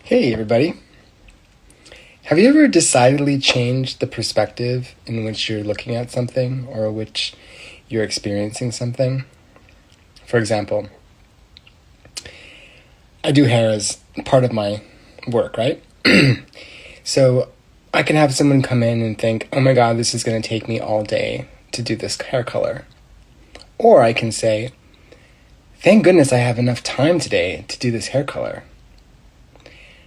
Hey everybody. Have you ever decidedly changed the perspective in which you're looking at something or which you're experiencing something? For example, I do hair as part of my work, right? So I can have someone come in and think, oh my God, this is going to take me all day to do this hair color. Or I can say, thank goodness I have enough time today to do this hair color.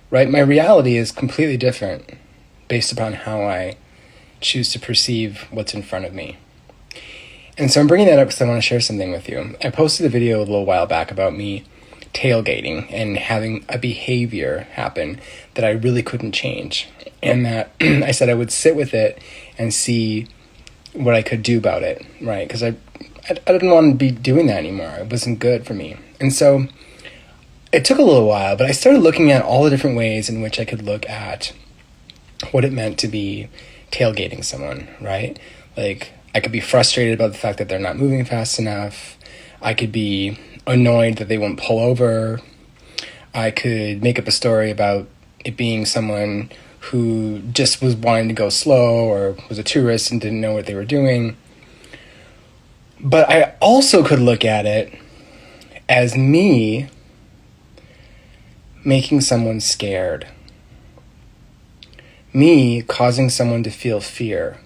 Right? My reality is completely different based upon how I choose to perceive what's in front of me. And so I'm bringing that up because I want to share something with you. I posted a video a little while back about me tailgating and having a behavior happen that I really couldn't change. And that I said I would sit with it and see what I could do about it, right? Because I didn't want to be doing that anymore. It wasn't good for me. And so it took a little while, but I started looking at all the different ways in which I could look at what it meant to be tailgating someone, right? Like, I could be frustrated about the fact that they're not moving fast enough. I could be annoyed that they won't pull over. I could make up a story about it being someone who just was wanting to go slow or was a tourist and didn't know what they were doing. But I also could look at it as me making someone scared. Me causing someone to feel fear.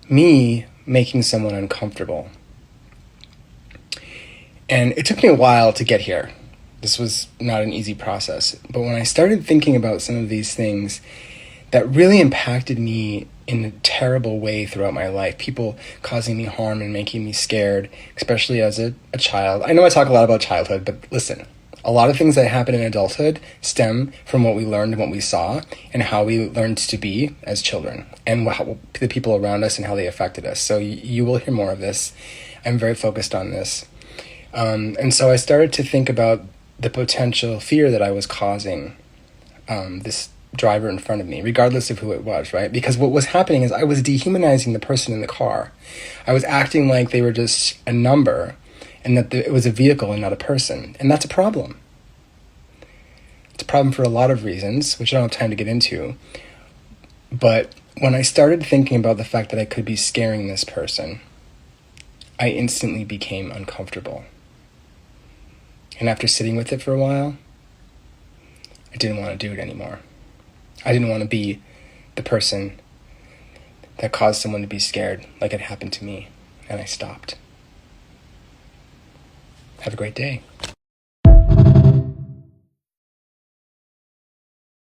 Me making someone uncomfortable. And it took me a while to get here. This was not an easy process. But when I started thinking about some of these things that really impacted me in a terrible way throughout my life, people causing me harm and making me scared, especially as a child. I know I talk a lot about childhood, but listen, a lot of things that happen in adulthood stem from what we learned and what we saw and how we learned to be as children and how the people around us and how they affected us. So you will hear more of this. I'm very focused on this. And so I started to think about the potential fear that I was causing this driver in front of me, regardless of who it was, right? Because what was happening is I was dehumanizing the person in the car. I was acting like they were just a number and that it was a vehicle and not a person. And that's a problem. It's a problem for a lot of reasons, which I don't have time to get into. But when I started thinking about the fact that I could be scaring this person, I instantly became uncomfortable. And after sitting with it for a while, I didn't want to do it anymore. I didn't want to be the person that caused someone to be scared like it happened to me. And I stopped. Have a great day.